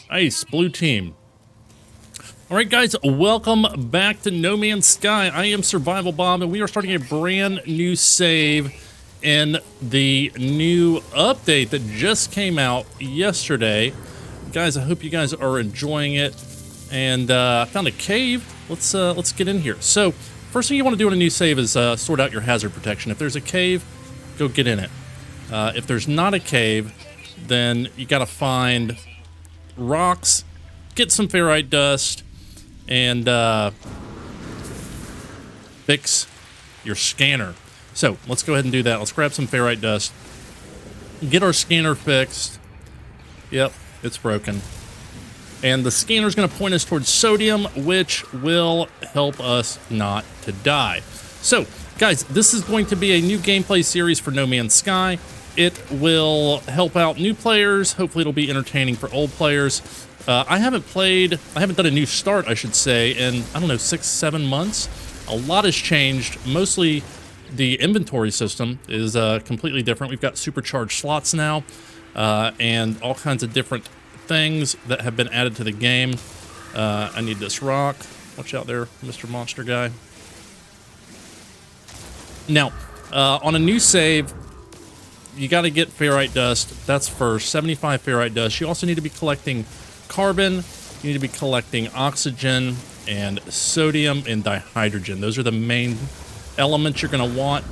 Nice, blue team. All right, guys, welcome back to No Man's Sky. I am TheSurvivalBob, and we are starting a brand new save in the new update that just came out yesterday. Guys, I hope you guys are enjoying it. And I found a cave. Let's get in here. So first thing you want to do in a new save is sort out your hazard protection. If there's a cave, go get in it. If there's not a cave, then you got to find rocks, get some ferrite dust, and fix your scanner. So let's go ahead and do that. Let's grab some ferrite dust, get our scanner fixed. Yep, it's broken. And the scanner is going to point us towards sodium, which will help us not to die. So, guys, this is going to be a new gameplay series for No Man's Sky. It will help out new players. Hopefully it'll be entertaining for old players. I haven't done a new start, I should say, in, I don't know, 6-7 months. A lot has changed. Mostly the inventory system is completely different. We've got supercharged slots now, and all kinds of different things that have been added to the game. I need this rock. Watch out there, Mr. Monster Guy. Now, on a new save, you got to get ferrite dust. That's for 75 ferrite dust. You also need to be collecting carbon. You need to be collecting oxygen and sodium and dihydrogen. Those are the main elements you're going to want.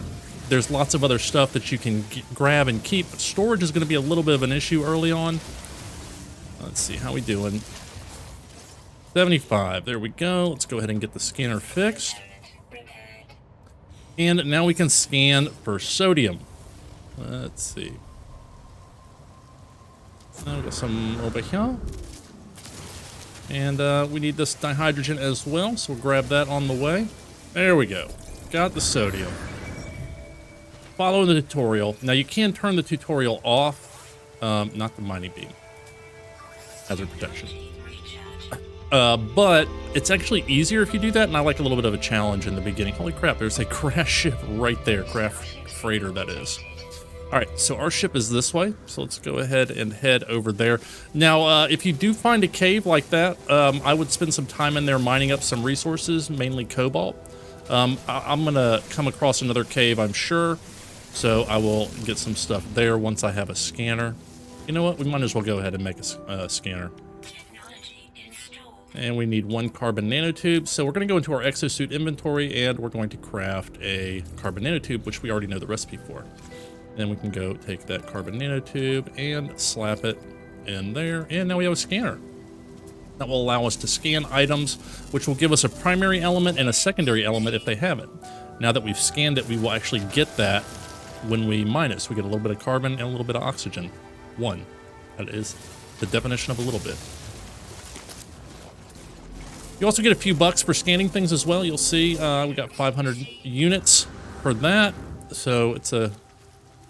There's lots of other stuff that you can grab and keep. Storage is going to be a little bit of an issue early on. Let's see, how we doing? 75, there we go. Let's go ahead and get the scanner fixed. And now we can scan for sodium. Let's see. We got some over here. And we need this dihydrogen as well, so we'll grab that on the way. There we go. Got the sodium. Follow the tutorial. Now you can turn the tutorial off, not the mining beam. Hazard protection. But it's actually easier if you do that, and I like a little bit of a challenge in the beginning. Holy crap, there's a crash ship right there. Craft freighter, that is. Alright, so our ship is this way, so let's go ahead and head over there. Now, if you do find a cave like that, I would spend some time in there mining up some resources, mainly cobalt. I'm gonna come across another cave, I'm sure, so I will get some stuff there once I have a scanner. You know what? We might as well go ahead and make a scanner. And we need 1 carbon nanotube. So we're going to go into our exosuit inventory and we're going to craft a carbon nanotube, which we already know the recipe for. Then we can go take that carbon nanotube and slap it in there. And now we have a scanner. That will allow us to scan items, which will give us a primary element and a secondary element if they have it. Now that we've scanned it, we will actually get that when we mine it. So we get a little bit of carbon and a little bit of oxygen. 1. That is the definition of a little bit. You also get a few bucks for scanning things as well. You'll see we got 500 units for that. So it's a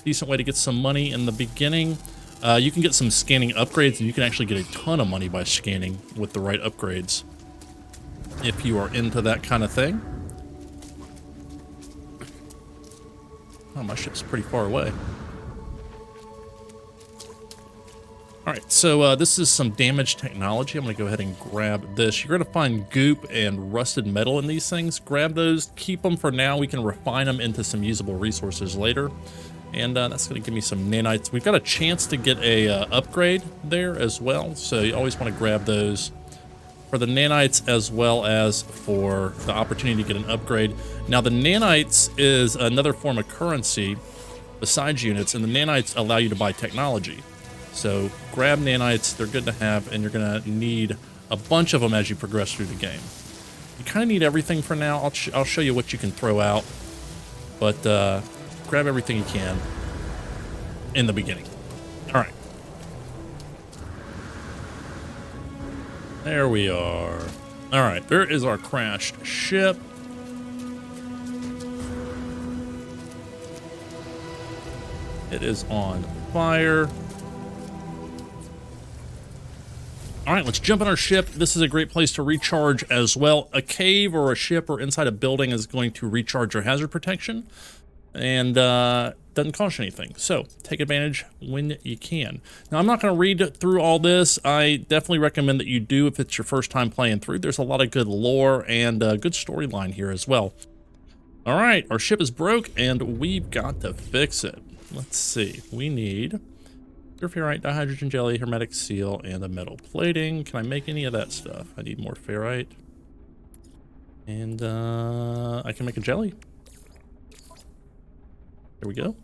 decent way to get some money in the beginning. You can get some scanning upgrades, and you can actually get a ton of money by scanning with the right upgrades if you are into that kind of thing. Oh, my ship's pretty far away. All right, so this is some damaged technology. I'm going to go ahead and grab this. You're going to find goop and rusted metal in these things. Grab those, keep them for now. We can refine them into some usable resources later. And that's going to give me some nanites. We've got a chance to get a upgrade there as well. So you always want to grab those for the nanites as well as for the opportunity to get an upgrade. Now, the nanites is another form of currency besides units, and the nanites allow you to buy technology. So grab nanites, they're good to have, and you're going to need a bunch of them as you progress through the game. You kind of need everything for now. I'll show you what you can throw out, but grab everything you can in the beginning. All right. There we are. All right, there is our crashed ship. It is on fire. All right, let's jump on our ship. This is a great place to recharge as well. A cave or a ship or inside a building is going to recharge your hazard protection. And doesn't cost you anything. So take advantage when you can. Now, I'm not going to read through all this. I definitely recommend that you do if it's your first time playing through. There's a lot of good lore and good storyline here as well. All right, our ship is broke and we've got to fix it. Let's see. We need pure ferrite, dihydrogen jelly, hermetic seal, and a metal plating. Can I make any of that stuff? I need more ferrite. And I can make a jelly. There we go.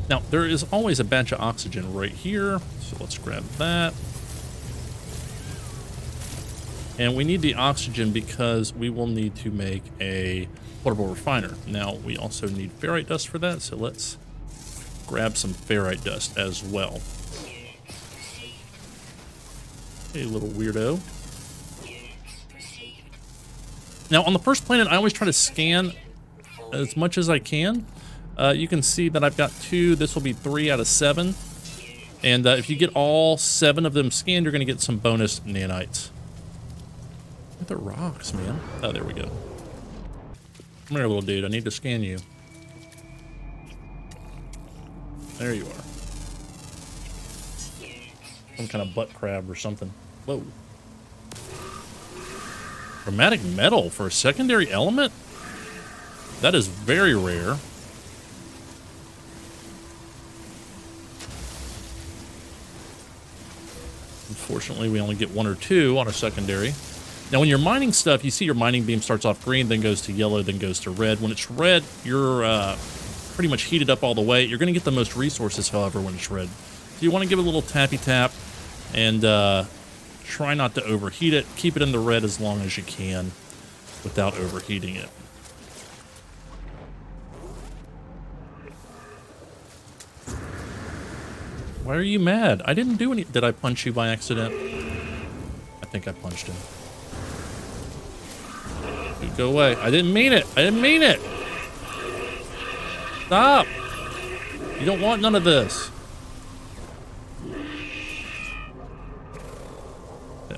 Now, there is always a batch of oxygen right here, so let's grab that. And we need the oxygen because we will need to make a portable refiner. Now, we also need ferrite dust for that, so let's grab some ferrite dust as well. Hey, little weirdo. Now, on the first planet, I always try to scan as much as I can. You can see that I've got 2. This will be 3 out of 7. And if you get all 7 of them scanned, you're going to get some bonus nanites. Look at the rocks, man. Oh, there we go. Come here, little dude. I need to scan you. There you are. Some kind of butt crab or something. Whoa. Chromatic metal for a secondary element? That is very rare. Unfortunately, we only get 1 or 2 on a secondary. Now, when you're mining stuff, you see your mining beam starts off green, then goes to yellow, then goes to red. When it's red, you're pretty much heated up all the way. You're going to get the most resources, however, when it's red. So you want to give it a little tappy tap and try not to overheat it. Keep it in the red as long as you can without overheating it. Why are you mad? I didn't do any... Did I punch you by accident? I think I punched him. Dude, go away. I didn't mean it. I didn't mean it. Stop. You don't want none of this.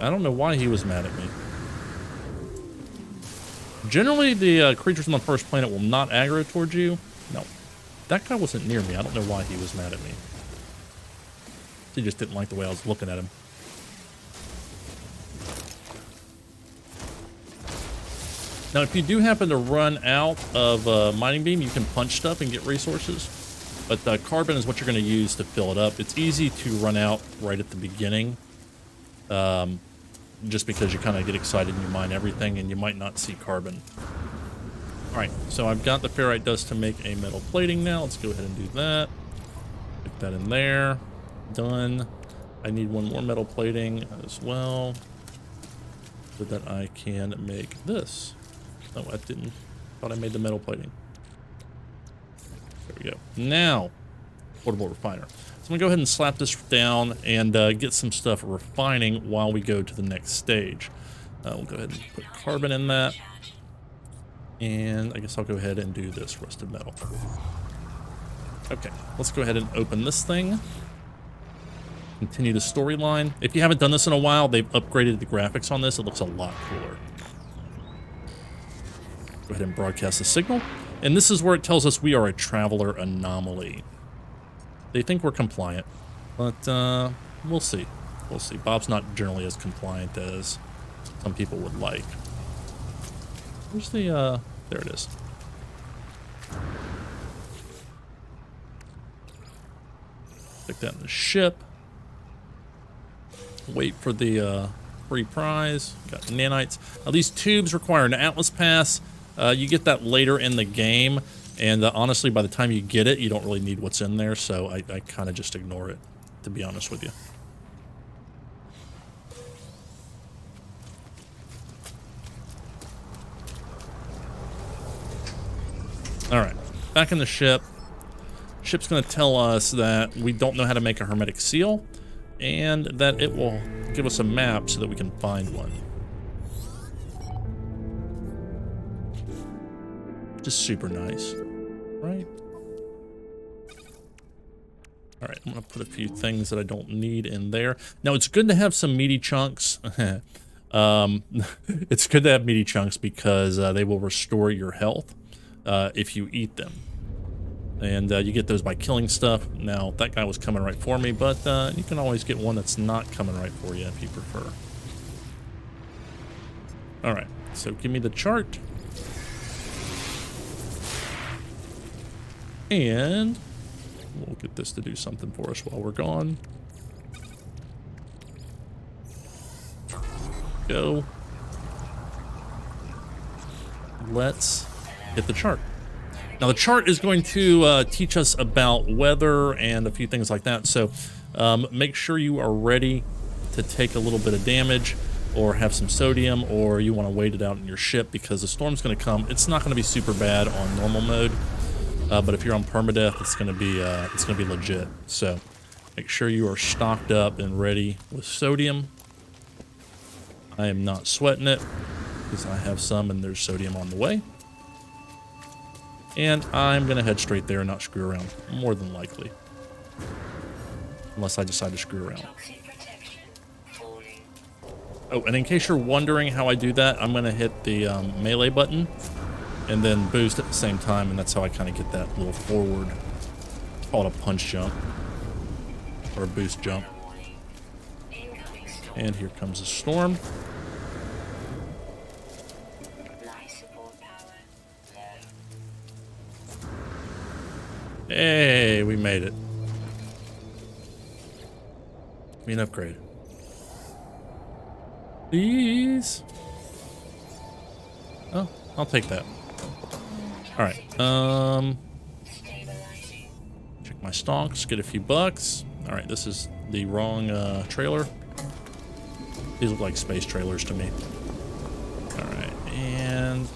I don't know why he was mad at me. Generally, the creatures on the first planet will not aggro towards you. No. That guy wasn't near me. I don't know why he was mad at me. He just didn't like the way I was looking at him. Now, if you do happen to run out of mining beam, you can punch stuff and get resources. But carbon is what you're going to use to fill it up. It's easy to run out right at the beginning. Just because you kind of get excited and you mine everything and you might not see carbon. All right, so I've got the ferrite dust to make a metal plating now. Let's go ahead and do that. Put that in there. Done. I need 1 more metal plating as well so that I can make this. Oh, I didn't. Thought I made the metal plating. There we go. Now, portable refiner. So I'm gonna go ahead and slap this down and get some stuff refining while we go to the next stage. We'll go ahead and put carbon in that. And I guess I'll go ahead and do this rusted metal. Okay, let's go ahead and open this thing. Continue the storyline. If you haven't done this in a while, they've upgraded the graphics on this. It looks a lot cooler. Go ahead and broadcast the signal. And this is where it tells us we are a traveler anomaly. They think we're compliant, but we'll see. We'll see. Bob's not generally as compliant as some people would like. Where's the, there it is. Stick that in the ship. Wait for the free prize. Got nanites. Now, these tubes require an Atlas pass. You get that later in the game. And honestly, by the time you get it, you don't really need what's in there. So I kind of just ignore it, to be honest with you. All right, back in the ship. Ship's going to tell us that we don't know how to make a hermetic seal, and that it will give us a map so that we can find one. Just super nice, right? All right, I'm going to put a few things that I don't need in there. Now, it's good to have some meaty chunks It's good to have meaty chunks because they will restore your health if you eat them. And you get those by killing stuff. Now, that guy was coming right for me, but you can always get one that's not coming right for you if you prefer. All right, so give me the chart. And we'll get this to do something for us while we're gone. Go. Let's hit the chart. Now the chart is going to teach us about weather and a few things like that. So make sure you are ready to take a little bit of damage or have some sodium, or you want to wait it out in your ship because the storm's going to come. It's not going to be super bad on normal mode, but if you're on permadeath, it's going to be legit. So make sure you are stocked up and ready with sodium. I am not sweating it because I have some and there's sodium on the way. And I'm going to head straight there and not screw around, more than likely. Unless I decide to screw around. Oh, and in case you're wondering how I do that, I'm going to hit the melee button and then boost at the same time, and that's how I kind of get that little forward, call it a punch jump, or a boost jump. And here comes a storm. Hey, we made it. Give me an upgrade. Please. Oh, I'll take that. All right. Check my stocks, get a few bucks. All right, this is the wrong trailer. These look like space trailers to me. All right, and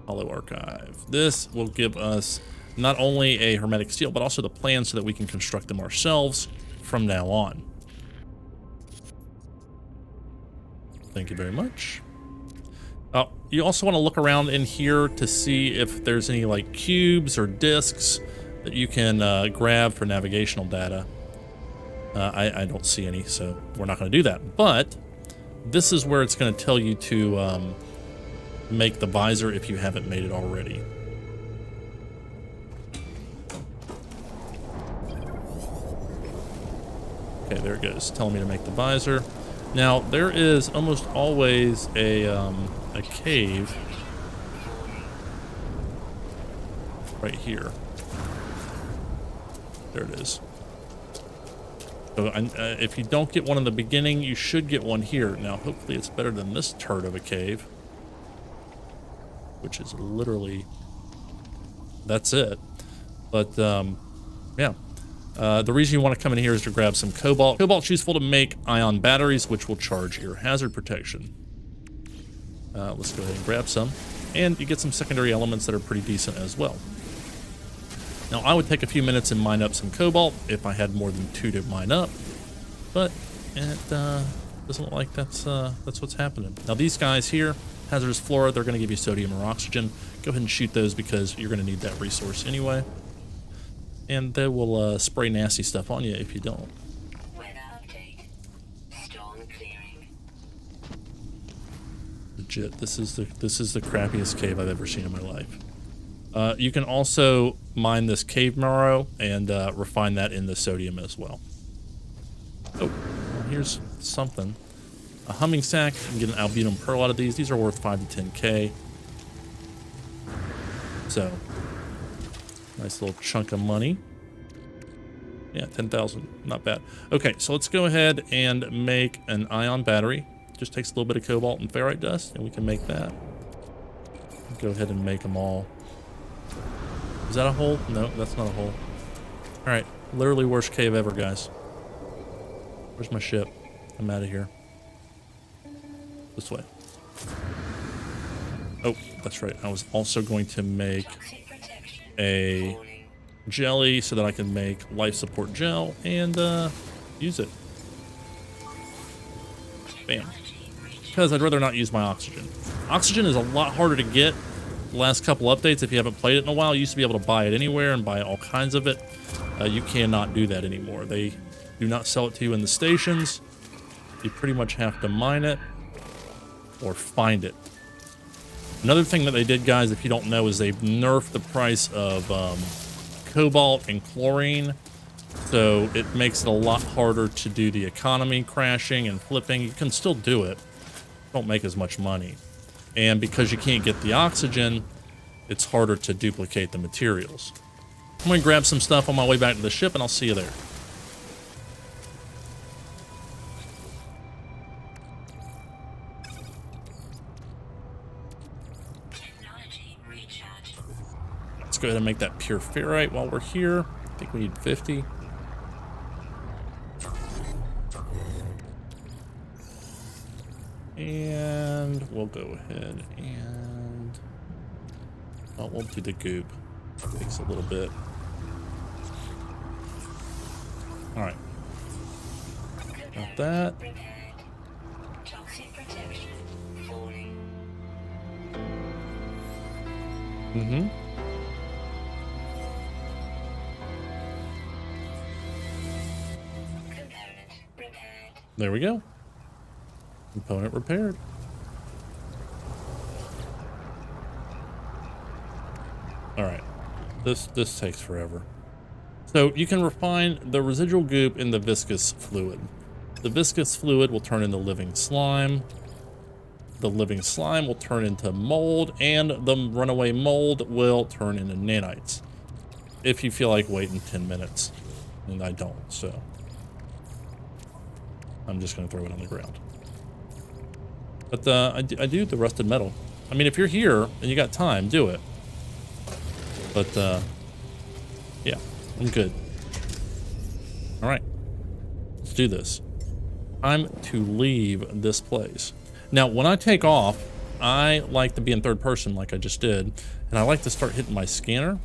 Hollow Archive. This will give us not only a hermetic seal, but also the plan so that we can construct them ourselves from now on. Thank you very much. You also want to look around in here to see if there's any like cubes or discs that you can grab for navigational data. I don't see any, so we're not going to do that. But this is where it's going to tell you to make the visor if you haven't made it already. Okay, there it goes, telling me to make the visor. Now, there is almost always a cave right here. There it is. So if you don't get one in the beginning, you should get one here. Now, hopefully it's better than this turd of a cave, which is literally, that's it. But, yeah. The reason you want to come in here is to grab some cobalt. Cobalt's useful to make ion batteries, which will charge your hazard protection. Let's go ahead and grab some. And you get some secondary elements that are pretty decent as well. Now, I would take a few minutes and mine up some cobalt if I had more than 2 to mine up. But it doesn't look like that's what's happening. Now, these guys here, hazardous flora, they're going to give you sodium or oxygen. Go ahead and shoot those because you're going to need that resource anyway. And they will spray nasty stuff on you if you don't. Weather update. Storm clearing. Legit, this is the crappiest cave I've ever seen in my life. You can also mine this cave marrow and refine that in the sodium as well. Oh, well, here's something. A humming sack. You can get an albinum pearl out of these. These are worth 5 to 10k. So, nice little chunk of money. Yeah, 10,000. Not bad. Okay, so let's go ahead and make an ion battery. Just takes a little bit of cobalt and ferrite dust, and we can make that. Go ahead and make them all. Is that a hole? No, that's not a hole. All right, literally worst cave ever, guys. Where's my ship? I'm out of here. This way. Oh, that's right. I was also going to make a jelly so that I can make life support gel and use it. Bam. Because I'd rather not use my oxygen. Oxygen is a lot harder to get. The last couple updates, if you haven't played it in a while, you used to be able to buy it anywhere and buy all kinds of it. You cannot do that anymore. They do not sell it to you in the stations. You pretty much have to mine it. or find it. Another thing that they did, guys, if you don't know, is they've nerfed the price of cobalt and chlorine. So it makes it a lot harder to do the economy crashing and flipping. You can still do it. Don't make as much money. And because you can't get the oxygen, it's harder to duplicate the materials. I'm going to grab some stuff on my way back to the ship, and I'll see you there. Technology recharge. Let's go ahead and make that pure ferrite while we're here. I think we need 50. And we'll go ahead and... well, we'll do the goop. Takes a little bit. Alright. Got that. Repaired. Toxic protection falling. Mm-hmm. Component repaired. There we go. Component repaired. Alright. This takes forever. So you can refine the residual goop in the viscous fluid. The viscous fluid will turn into living slime. The living slime will turn into mold, and the runaway mold will turn into nanites. If you feel like waiting 10 minutes. And I don't, so I'm just going to throw it on the ground. But I do the rusted metal. I mean, if you're here and you got time, do it. But yeah, I'm good. All right, let's do this. Time to leave this place. Now, when I take off, I like to be in third person like I just did, and I like to start hitting my scanner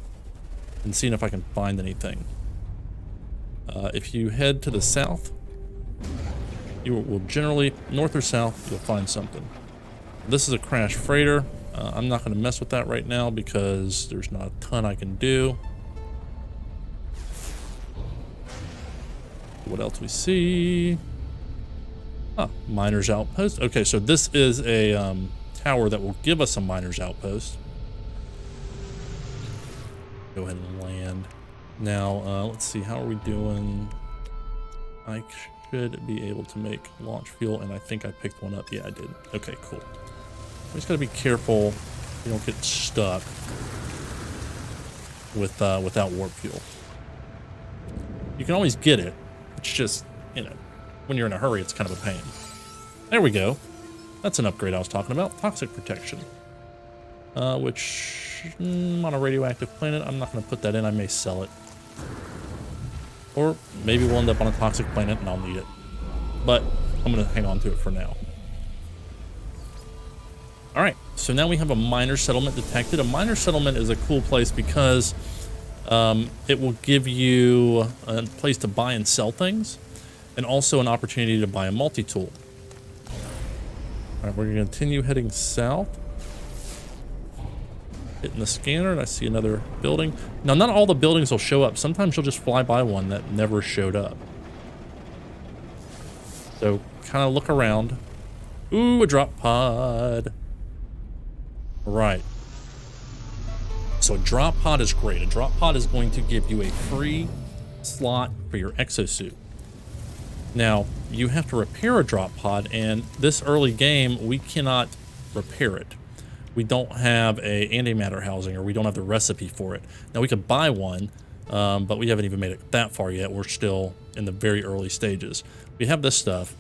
and seeing if I can find anything. If you head to the south, you will generally, north or south, you'll find something. This is a crash freighter. I'm not going to mess with that right now because there's not a ton I can do. What else we see? Ah, miner's outpost. Okay, so this is a tower that will give us a miner's outpost. Go ahead and land. Now, let's see, how are we doing? I should be able to make launch fuel, and I think I picked one up. Yeah, I did. Okay, cool. We just gotta be careful you don't get stuck with without warp fuel. You can always get it. It's just, you know, when you're in a hurry, it's kind of a pain. There we go. That's an upgrade I was talking about. Toxic protection. Which, on a radioactive planet, I'm not going to put that in. I may sell it. Or maybe we'll end up on a toxic planet and I'll need it. But I'm going to hang on to it for now. Alright, so now we have a miner settlement detected. A miner settlement is a cool place because it will give you a place to buy and sell things, and also an opportunity to buy a multi-tool. Alright, we're going to continue heading south. Hitting the scanner, and I see another building. Now, not all the buildings will show up. Sometimes you'll just fly by one that never showed up. So, kind of look around. Ooh, a drop pod. Right. So a drop pod is great. A drop pod is going to give you a free slot for your exosuit. Now, you have to repair a drop pod, and this early game, we cannot repair it. We don't have a antimatter housing, or we don't have the recipe for it. Now, we could buy one, but we haven't even made it that far yet. We're still in the very early stages. We have this stuff,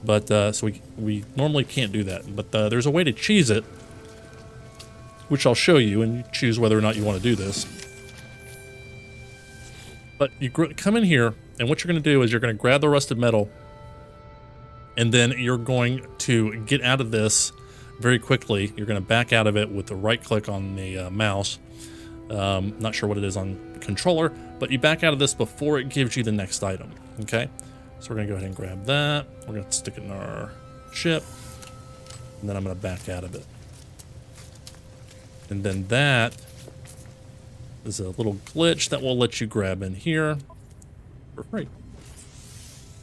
but so we normally can't do that. But there's a way to cheese it, which I'll show you, and you choose whether or not you want to do this. But you come in here, and what you're going to do is you're going to grab the rusted metal, and then you're going to get out of this very quickly. You're going to back out of it with the right click on the mouse. Not sure what it is on the controller, but you back out of this before it gives you the next item. Okay, so we're going to go ahead and grab that. We're going to stick it in our ship, and then I'm going to back out of it. And then that is a little glitch that will let you grab in here for free.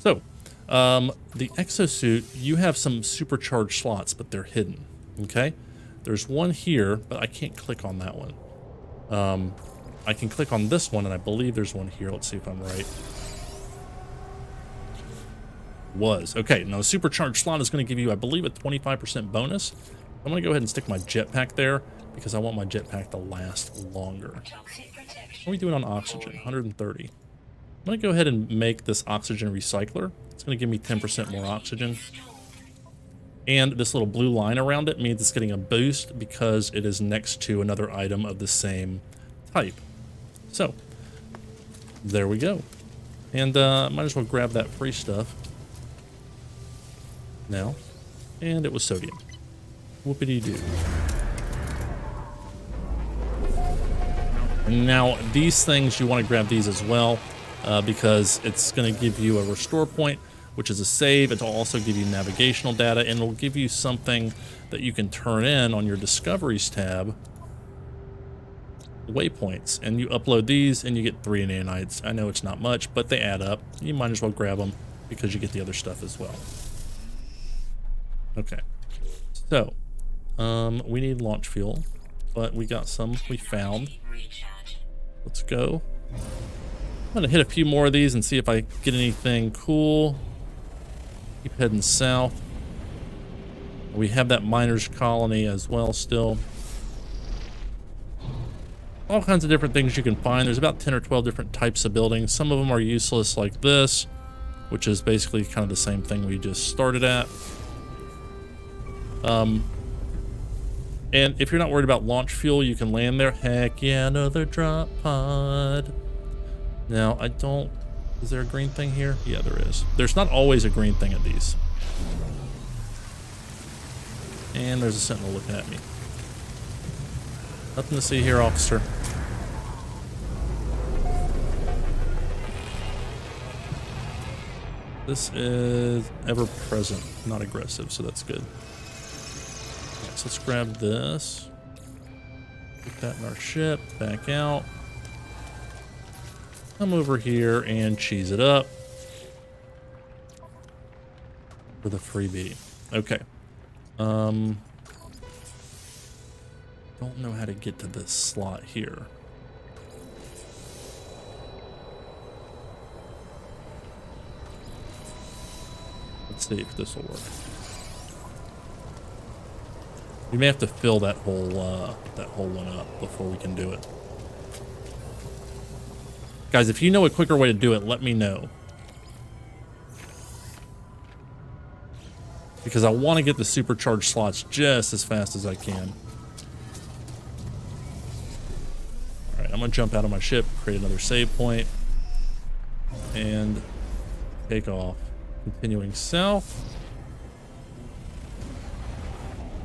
So The exosuit, you have some supercharged slots, but they're hidden. Okay, there's one here, but I can't click on that one. I can click on this one, and I believe there's one here. Let's see if I'm right. Okay, now the supercharged slot is going to give you, I believe, a 25% bonus. I'm going to go ahead and stick my jetpack there because I want my jetpack to last longer. Toxic protection. What are we doing on oxygen? 130. I'm going to go ahead and make this oxygen recycler. It's going to give me 10% more oxygen. And this little blue line around it means it's getting a boost because it is next to another item of the same type. So, there we go. And might as well grab that free stuff now. And it was sodium. Whoopity-doo. Now, these things, you want to grab these as well because it's going to give you a restore point, which is a save. It'll also give you navigational data, and it'll give you something that you can turn in on your Discoveries tab, waypoints. And you upload these, and you get 3 nanites. I know it's not much, but they add up. You might as well grab them because you get the other stuff as well. Okay. So, we need launch fuel, but we got some we found. Let's go. I'm gonna hit a few more of these and see if I get anything cool. Keep heading south. We have that miners colony as well still. All kinds of different things you can find. There's about 10 or 12 different types of buildings. Some of them are useless like this, which is basically kind of the same thing we just started at. And if you're not worried about launch fuel, you can land there. Heck yeah, another drop pod. Now, is there a green thing here? Yeah, there is. There's not always a green thing at these. And there's a sentinel looking at me. Nothing to see here, officer. This is ever present, not aggressive, so that's good. Right, so let's grab this. Put that in our ship, back out. Come over here and cheese it up for the freebie. Okay. Don't know how to get to this slot here. Let's see if this will work. We may have to fill that whole one up before we can do it. Guys, if you know a quicker way to do it, let me know. Because I want to get the supercharged slots just as fast as I can. Alright, I'm going to jump out of my ship, create another save point, and take off. Continuing south.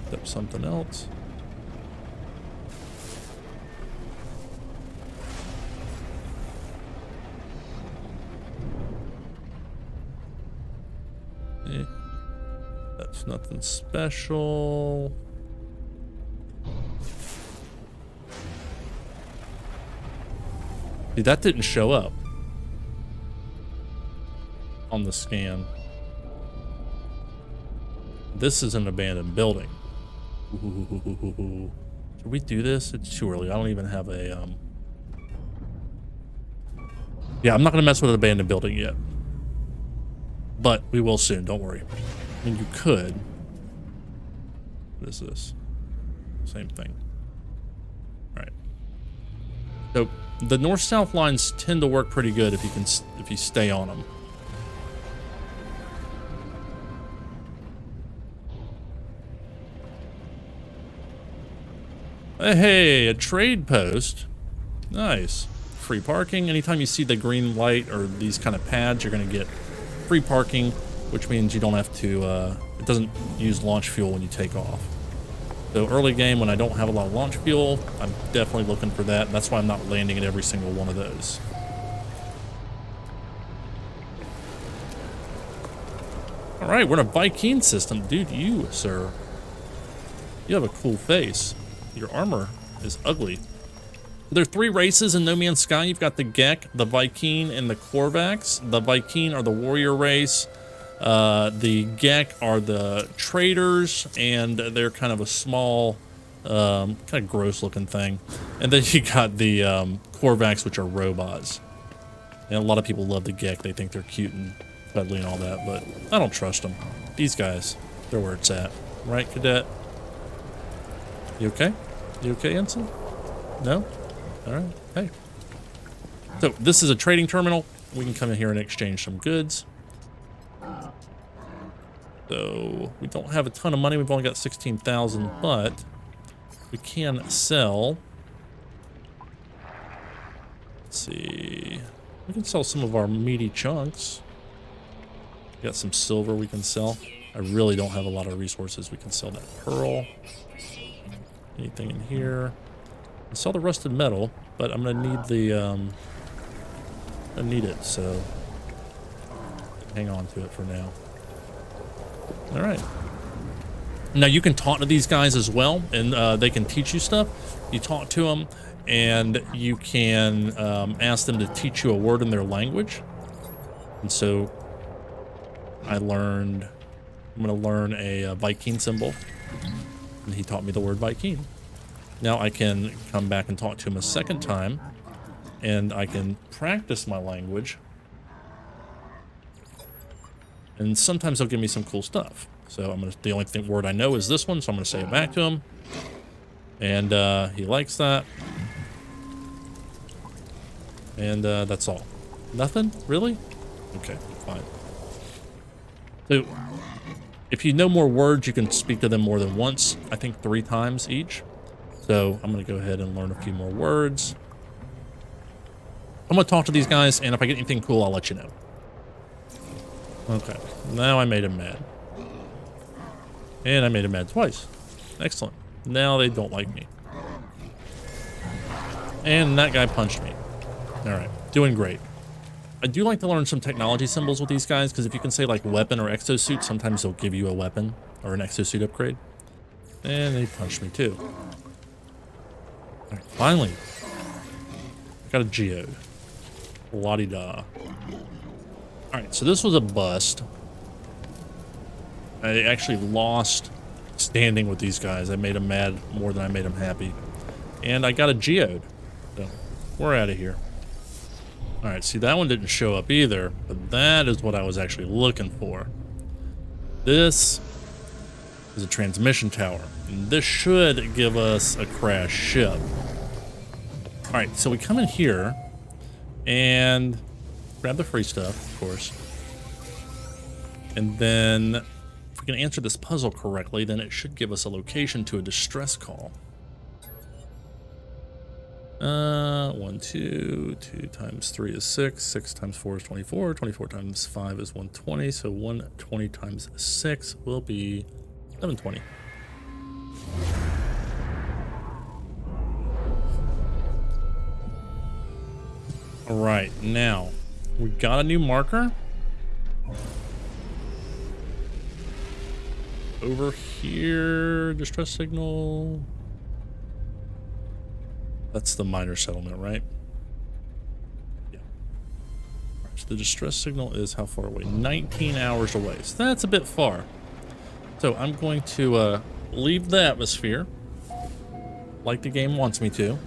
Pick up something else. That's nothing special. See, that didn't show up on the scan. This is an abandoned building. Ooh. Should we do this? It's too early. I don't even have a Yeah, I'm not gonna mess with an abandoned building yet. But we will soon, don't worry. I mean, you could. What is this? Same thing. Alright. So, the north-south lines tend to work pretty good if you stay on them. Hey, a trade post. Nice. Free parking. Anytime you see the green light or these kind of pads, you're going to get free parking, which means you don't have to, it doesn't use launch fuel when you take off. So early game, when I don't have a lot of launch fuel, I'm definitely looking for that. That's why I'm not landing at every single one of those. All right, we're in a Viking system. Dude, you, sir, you have a cool face. Your armor is ugly. There are 3 races in No Man's Sky. You've got the Gek, the Viking, and the Korvax. The Viking are the warrior race. The Gek are the traders, and they're kind of a small, kind of gross looking thing. And then you got the Korvax, which are robots. And a lot of people love the Gek. They think they're cute and cuddly and all that, but I don't trust them. These guys, they're where it's at. Right, Cadet? You okay? You okay, Ensign? No? All right. Hey. So this is a trading terminal. We can come in here and exchange some goods. So we don't have a ton of money. We've only got 16,000, but we can sell. Let's see. We can sell some of our meaty chunks. We got some silver we can sell. I really don't have a lot of resources. We can sell that pearl. Anything in here? I sell the rusted metal, but I'm gonna need the I need it, so hang on to it for now. All right. Now you can talk to these guys as well, and they can teach you stuff. You talk to them, and you can ask them to teach you a word in their language. And so I'm going to learn a Viking symbol, and he taught me the word Viking. Now I can come back and talk to him a second time, and I can practice my language. And sometimes he'll give me some cool stuff. So the only word I know is this one, so I'm gonna say it back to him. And he likes that. And that's all. Nothing? Really? Okay, fine. So if you know more words, you can speak to them more than once. I think 3 times each. So I'm gonna go ahead and learn a few more words. I'm gonna talk to these guys, and if I get anything cool, I'll let you know. Okay, now I made him mad. And I made him mad twice. Excellent. Now they don't like me. And that guy punched me. Alright, doing great. I do like to learn some technology symbols with these guys, because if you can say like weapon or exosuit, sometimes they'll give you a weapon or an exosuit upgrade. And they punched me too. Alright, finally. I got a geode. La-di-da. Alright, so this was a bust. I actually lost standing with these guys. I made them mad more than I made them happy. And I got a geode. So, we're out of here. Alright, see, that one didn't show up either, but that is what I was actually looking for. This is a transmission tower. And this should give us a crashed ship. Alright, so we come in here and grab the free stuff, of course. And then, if we can answer this puzzle correctly, then it should give us a location to a distress call. 1, 2 times 3 is 6, 6 times 4 is 24, 24 times 5 is 120, so 120 times 6 will be 720. All right, now we got a new marker. Over here, distress signal. That's the minor settlement, right? Yeah. Right, so the distress signal is how far away? 19 hours away. So that's a bit far. So I'm going to leave the atmosphere like the game wants me to.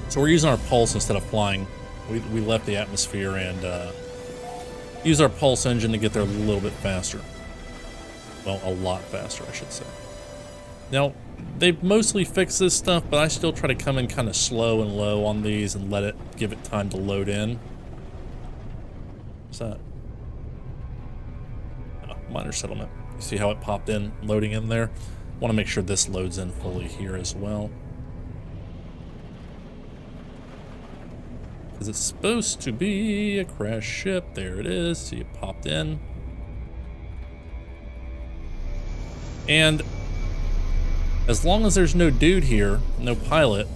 So we're using our pulse instead of flying. We left the atmosphere and use our pulse engine to get there a little bit faster. Well, a lot faster, I should say. Now, they've mostly fixed this stuff, but I still try to come in kind of slow and low on these and give it time to load in. What's that? Oh, minor settlement. You see how it popped in, loading in there? Want to make sure this loads in fully here as well. Because it's supposed to be a crash ship. There it is. See, it popped in. And as long as there's no dude here, no pilot,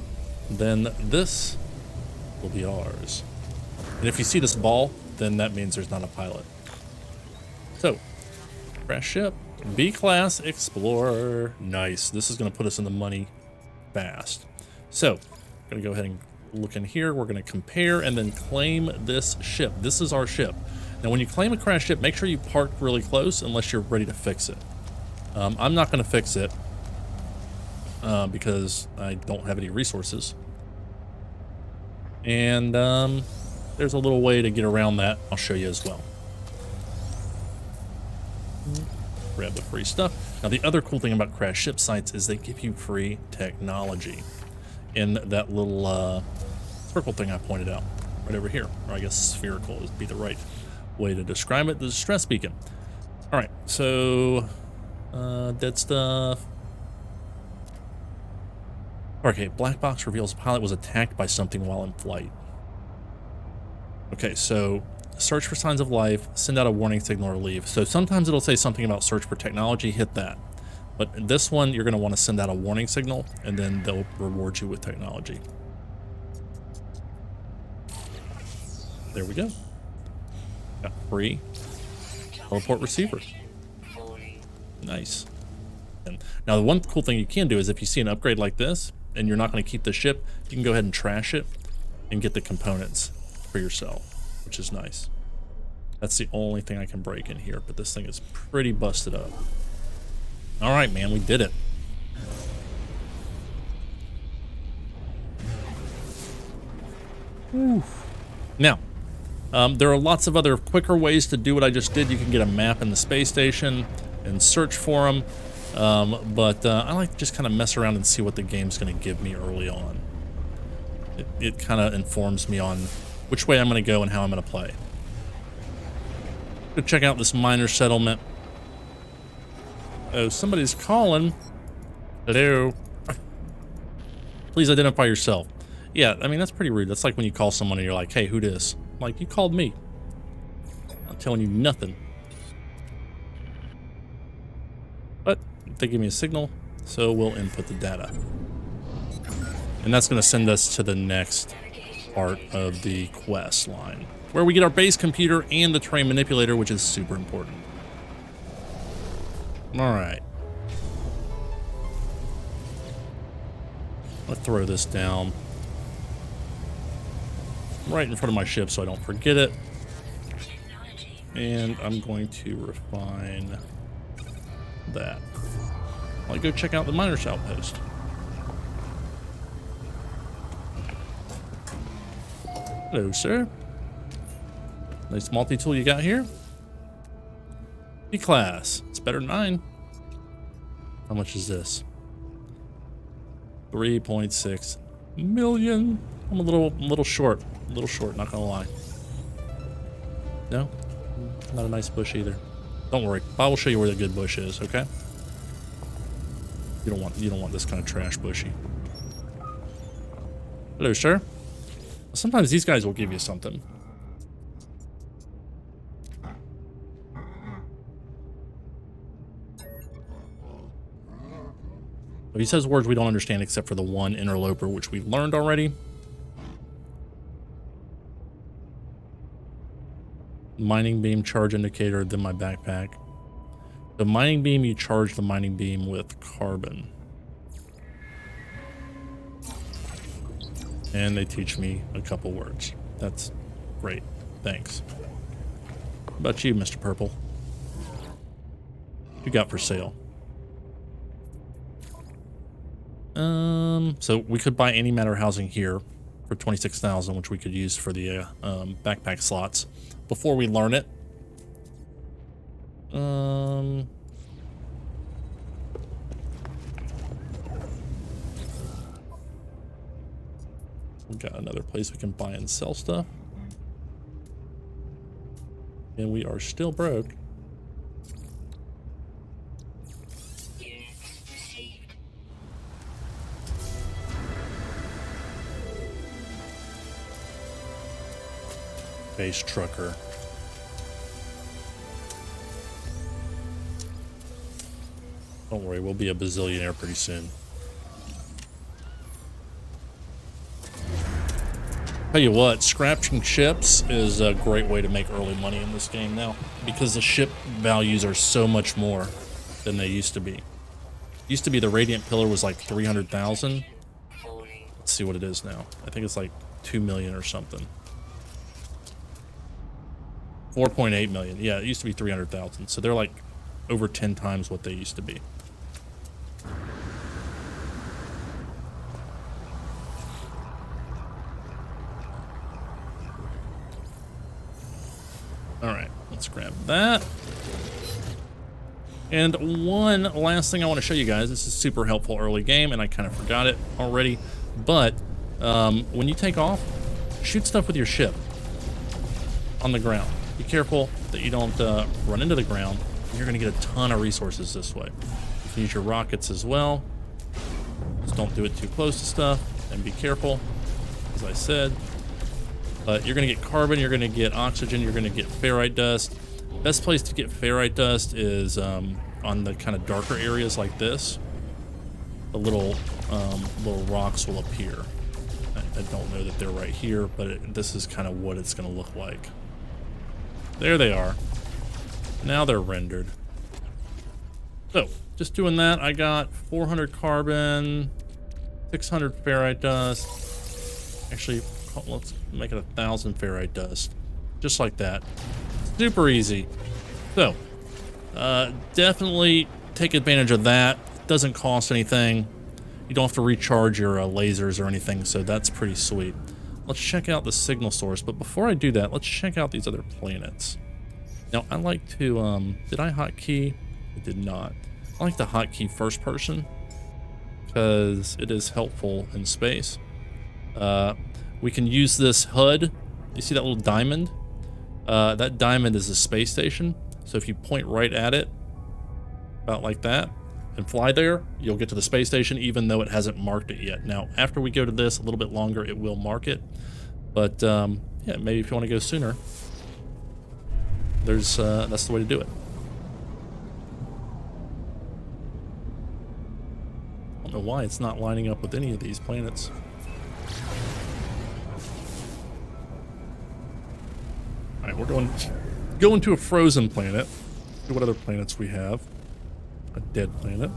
then this will be ours. And if you see this ball, then that means there's not a pilot. So, crash ship, B-class Explorer. Nice. This is going to put us in the money fast. So, I'm going to go ahead and look in here. We're going to compare and then claim this ship. This is our ship. Now, when you claim a crashed ship, make sure you park really close unless you're ready to fix it. I'm not going to fix it because I don't have any resources. And there's a little way to get around that. I'll show you as well. Grab the free stuff. Now, the other cool thing about crash ship sites is they give you free technology in that little circle thing I pointed out right over here. Or I guess spherical would be the right way to describe it. The distress beacon. All right, so dead stuff. Okay, black box reveals pilot was attacked by something while in flight. Okay, so search for signs of life, send out a warning signal, or leave. So sometimes it'll say something about search for technology, hit that. But in this one, you're going to want to send out a warning signal, and then they'll reward you with technology. There we go. Got free teleport receiver. Nice. And now the one cool thing you can do is if you see an upgrade like this, and you're not going to keep the ship, you can go ahead and trash it and get the components for yourself, which is nice. That's the only thing I can break in here, but this thing is pretty busted up. All right, man, we did it. Whew. Now, there are lots of other quicker ways to do what I just did. You can get a map in the space station and search for them, but I like to just kind of mess around and see what the game's going to give me early on. It kind of informs me on which way I'm going to go and how I'm going to play. Go check out this miner settlement. Oh, somebody's calling. Hello. Please identify yourself. Yeah, I mean, that's pretty rude. That's like when you call someone and you're like, hey, who dis? Like, you called me. I'm telling you nothing. But they give me a signal, so we'll input the data. And that's going to send us to the next part of the quest line, where we get our base computer and the terrain manipulator, which is super important. All right. Let's throw this down right in front of my ship so I don't forget it. And I'm going to refine that. I'll go check out the miner's outpost. Hello, sir. Nice multi-tool you got here. B-class. It's better than mine. How much is this? 3.6 million. I'm a little short. A little short, not gonna lie. No? Not a nice bush either. Don't worry. I will show you where the good bush is, okay? You don't want this kind of trash bushy. Hello, sir. Sometimes these guys will give you something. He says words we don't understand except for the one interloper, which we learned already. Mining beam charge indicator, then my backpack. The mining beam, you charge the mining beam with carbon. And they teach me a couple words. That's great. Thanks. What about you, Mr. Purple? What you got for sale? So we could buy antimatter housing here for 26,000, which we could use for the backpack slots before we learn it. We've got another place we can buy and sell stuff. And we are still broke. Base trucker. Don't worry, we'll be a bazillionaire pretty soon. Tell you what, scrapping ships is a great way to make early money in this game now, because the ship values are so much more than they used to be. Used to be the Radiant Pillar was like 300,000. Let's see what it is now. I think it's like 2 million or something. 4.8 million. Yeah, it used to be 300,000. So they're like over 10 times what they used to be. All right, let's grab that. And one last thing I want to show you guys. This is super helpful early game, and I kind of forgot it already. But when you take off, shoot stuff with your ship on the ground. Be careful that you don't run into the ground. You're going to get a ton of resources this way. You can use your rockets as well. Just don't do it too close to stuff, and be careful, as I said. But you're going to get carbon, you're going to get oxygen, you're going to get ferrite dust. Best place to get ferrite dust is on the kind of darker areas like this. The little rocks will appear. I don't know that they're right here, but this is kind of what it's going to look like. There they are. Now they're rendered. So, just doing that, I got 400 carbon, 600 ferrite dust. Actually, let's make it 1,000 ferrite dust. Just like that. Super easy. So, definitely take advantage of that. Doesn't cost anything. You don't have to recharge your lasers or anything, so that's pretty sweet. Let's check out the signal source, but before I do that, let's check out these other planets. Now, I like to, did I hotkey? I did not. I like to hotkey first person, because it is helpful in space. We can use this HUD. You see that little diamond? That diamond is a space station, so if you point right at it, about like that, and fly there, you'll get to the space station even though it hasn't marked it yet. Now, after we go to this a little bit longer, it will mark it. But, yeah, maybe if you want to go sooner, that's the way to do it. I don't know why it's not lining up with any of these planets. All right, we're going to a frozen planet. See what other planets we have. A dead planet.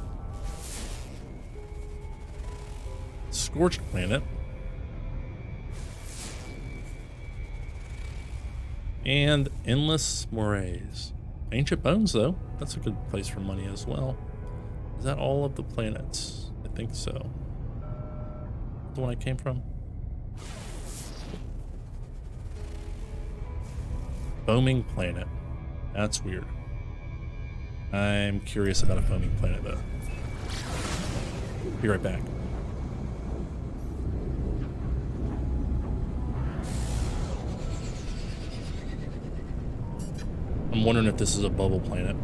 Scorched planet. And endless morays. Ancient bones, though. That's a good place for money as well. Is that all of the planets? I think so. The one I came from? Foaming planet. That's weird. I'm curious about a foaming planet, though. Be right back. I'm wondering if this is a bubble planet.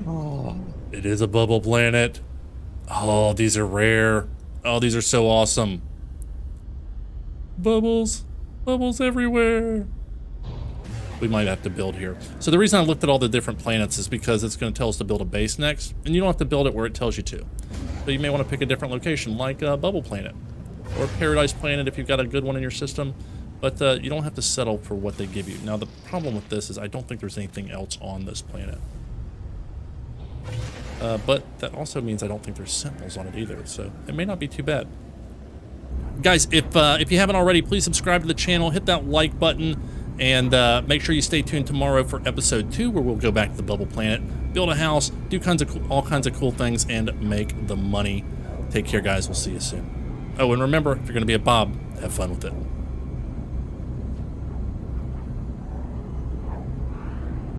Oh, it is a bubble planet. Oh, these are rare. Oh, these are so awesome. Bubbles. Bubbles everywhere. We might have to build here. So the reason I looked at all the different planets is because it's going to tell us to build a base next. And you don't have to build it where it tells you to. So you may want to pick a different location, like a bubble planet. Or paradise planet if you've got a good one in your system. But you don't have to settle for what they give you. Now, the problem with this is I don't think there's anything else on this planet. But that also means I don't think there's sentinels on it either, so it may not be too bad. Guys, if you haven't already, please subscribe to the channel, hit that like button, and make sure you stay tuned tomorrow for episode 2, where we'll go back to the bubble planet, build a house, do all kinds of cool things, and make the money. Take care, guys. We'll see you soon. Oh, and remember, if you're going to be a Bob, have fun with it.